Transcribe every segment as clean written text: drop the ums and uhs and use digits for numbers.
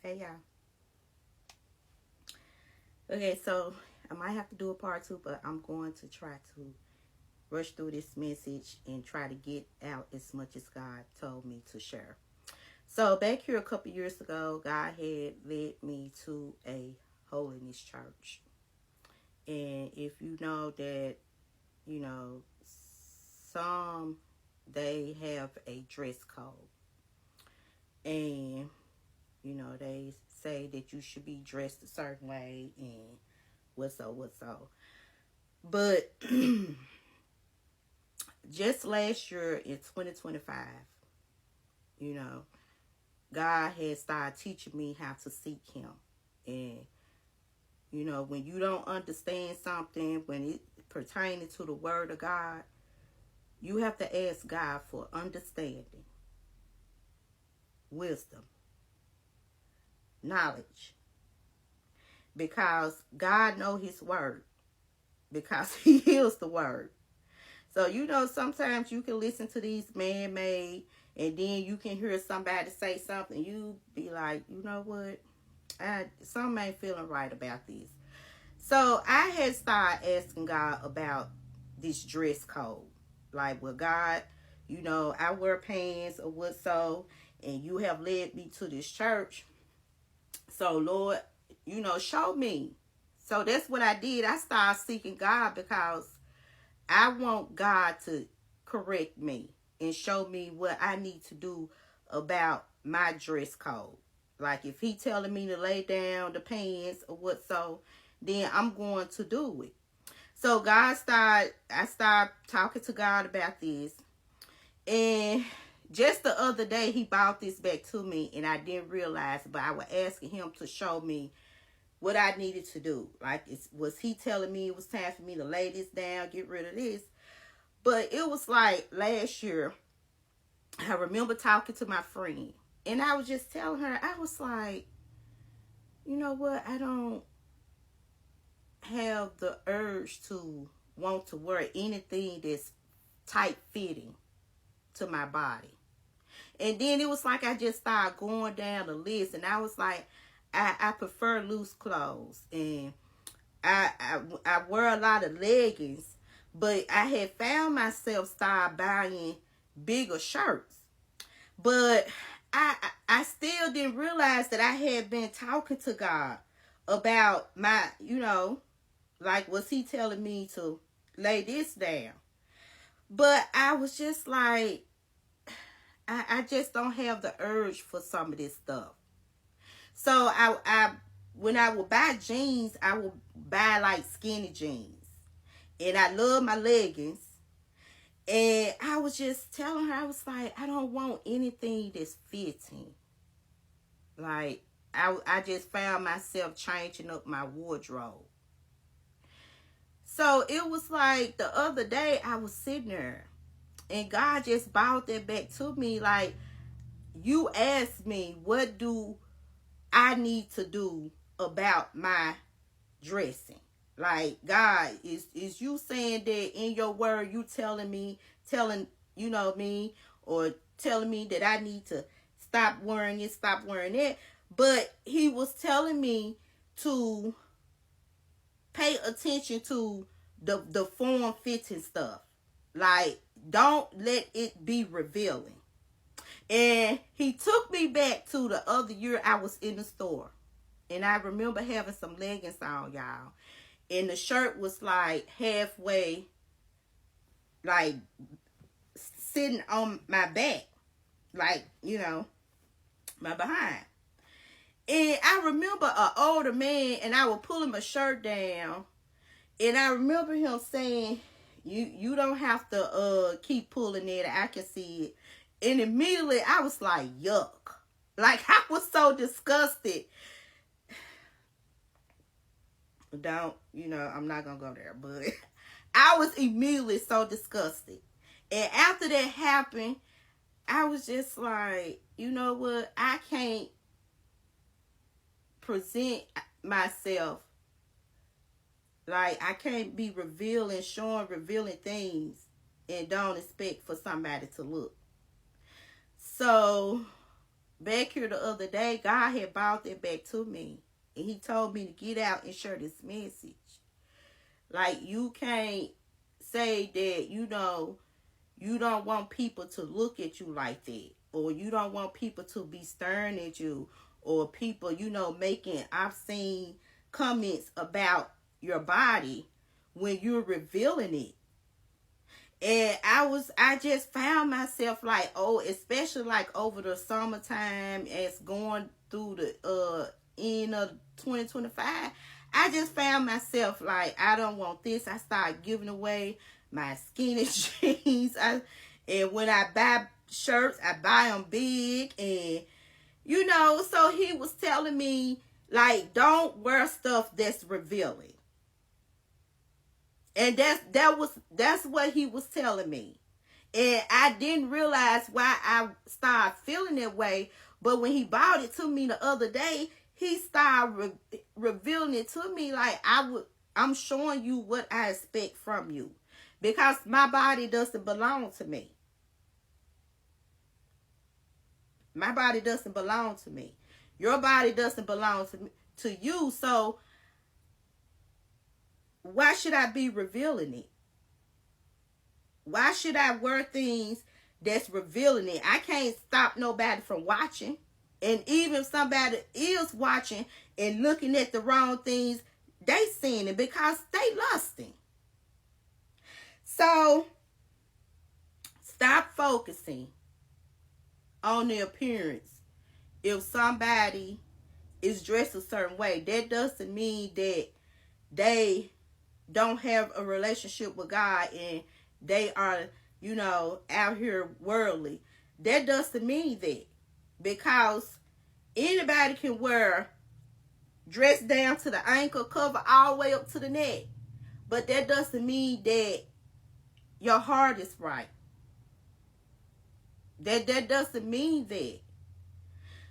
Hey y'all. Okay, so I might have to do a part two, but I'm going to try to rush through this message and try to get out as much as God told me to share. So back here a couple years ago, God had led me to a holiness church. And if you know that, you know, some they have a dress code. And, they say that you should be dressed a certain way and what so. But just last year in 2025, you know, God had started teaching me how to seek Him. And, when you don't understand something, when it pertaining to the Word of God, you have to ask God for understanding, wisdom, knowledge. Because God know His Word. Because He is the Word. So, sometimes you can listen to these man-made and then you can hear somebody say something. You be like, you know what? Something ain't feeling right about this. So I had started asking God about this dress code. Like, well, God, I wear pants or what so, and you have led me to this church. So, Lord, show me. So that's what I did. I started seeking God because I want God to correct me and show me what I need to do about my dress code. Like if he telling me to lay down the pants or what so, then I'm going to do it. So I started talking to God about this. And just the other day he brought this back to me and I didn't realize, but I was asking him to show me what I needed to do. Like, was he telling me it was time for me to lay this down, get rid of this? But it was like last year, I remember talking to my friend, and I was just telling her, I was like, you know what? I don't have the urge to want to wear anything that's tight fitting to my body. And then it was like I just started going down the list, and I was like, I prefer loose clothes, and I wear a lot of leggings, but I had found myself start buying bigger shirts. But I still didn't realize that I had been talking to God about my, like was he telling me to lay this down? But I was just like, I just don't have the urge for some of this stuff. So I when I would buy jeans, I would buy like skinny jeans. And I love my leggings. And I was just telling her, I was like, I don't want anything that's fitting. Like, I just found myself changing up my wardrobe. So it was like the other day I was sitting there and God just brought that back to me. Like, you asked me, what do I need to do about my dressing? Like, God, is you saying that in your word, you telling, me, or telling me that I need to stop wearing it, stop wearing it. But he was telling me to pay attention to the form fitting stuff. Like, don't let it be revealing. And he took me back to the other year I was in the store. And I remember having some leggings on, y'all. And the shirt was like halfway, like sitting on my back, like, my behind. And I remember an older man, and I was pulling my shirt down, and I remember him saying, "You don't have to keep pulling it. I can see it." And immediately I was like, "Yuck!" Like I was so disgusted. Don't I'm not gonna go there, but I was immediately so disgusted. And after that happened, I was just like, you know what? I can't present myself, like I can't be revealing things and don't expect for somebody to look. So back here the other day, God had brought that back to me. And he told me to get out and share this message. Like, you can't say that, you don't want people to look at you like that. Or you don't want people to be staring at you. Or people, making obscene comments about your body when you're revealing it. And I just found myself like, especially like over the summertime as going through the end of 2025, I just found myself like, I don't want this. I started giving away my skinny jeans. And when I buy shirts, I buy them big. And, so he was telling me, like, don't wear stuff that's revealing. And that's what he was telling me. And I didn't realize why I started feeling that way. But when he brought it to me the other day, he started revealing it to me like I'm showing you what I expect from you. Because my body doesn't belong to me. My body doesn't belong to me. Your body doesn't belong to you. So why should I be revealing it? Why should I wear things that's revealing it? I can't stop nobody from watching. And even if somebody is watching and looking at the wrong things, they seeing it because they lusting. So stop focusing on the appearance. If somebody is dressed a certain way, that doesn't mean that they don't have a relationship with God and they are, out here worldly. That doesn't mean that. Because anybody can wear dress down to the ankle, cover all the way up to the neck. But that doesn't mean that your heart is right. That doesn't mean that.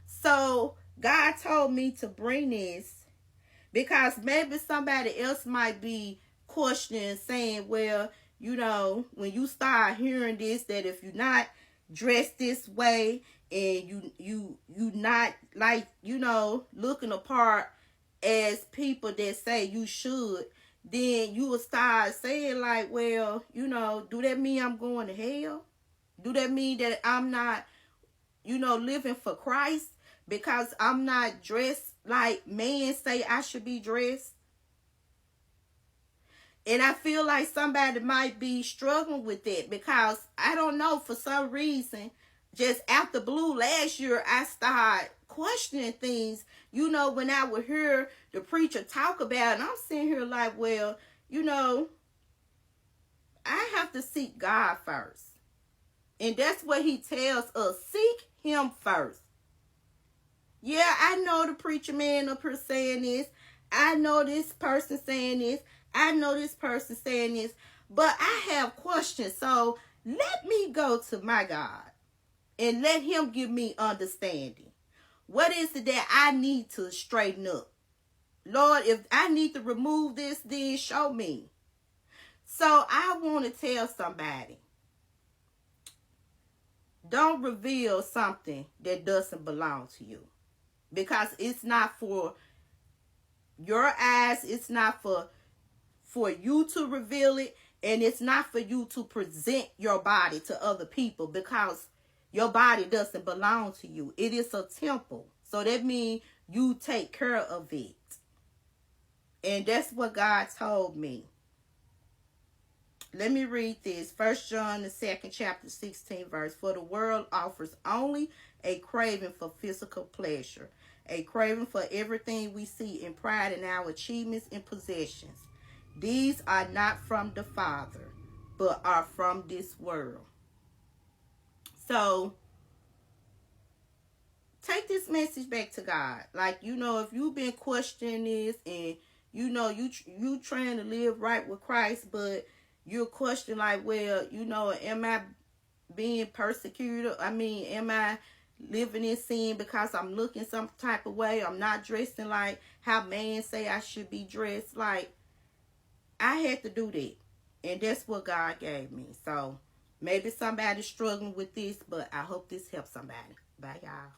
So God told me to bring this because maybe somebody else might be questioning, saying, well, when you start hearing this, that if you're not dressed this way and you not like, looking apart as people that say you should, then you will start saying like, well, do that mean I'm going to hell? Do that mean that I'm not, living for Christ because I'm not dressed like men say I should be dressed? And I feel like somebody might be struggling with that because I don't know, for some reason, just after blue last year, I started questioning things, when I would hear the preacher talk about it. And I'm sitting here like, well, I have to seek God first. And that's what he tells us. Seek him first. Yeah, I know the preacher man up here saying this. I know this person saying this. I know this person saying this. But I have questions. So let me go to my God and let him give me understanding. What is it that I need to straighten up? Lord, if I need to remove this, then show me. So I want to tell somebody, don't reveal something that doesn't belong to you. Because it's not for your eyes. It's not for you to reveal it. And it's not for you to present your body to other people. Because your body doesn't belong to you. It is a temple. So that means you take care of it. And that's what God told me. Let me read this. 1 John, the 2nd chapter, 16 verse. For the world offers only a craving for physical pleasure. A craving for everything we see and pride in our achievements and possessions. These are not from the Father, but are from this world. So, take this message back to God. Like, if you've been questioning this and, you trying to live right with Christ, but you're questioning like, well, am I being persecuted? Am I living in sin because I'm looking some type of way? I'm not dressing like how man say I should be dressed. Like, I had to do that. And that's what God gave me. So, maybe somebody's struggling with this, but I hope this helps somebody. Bye, y'all.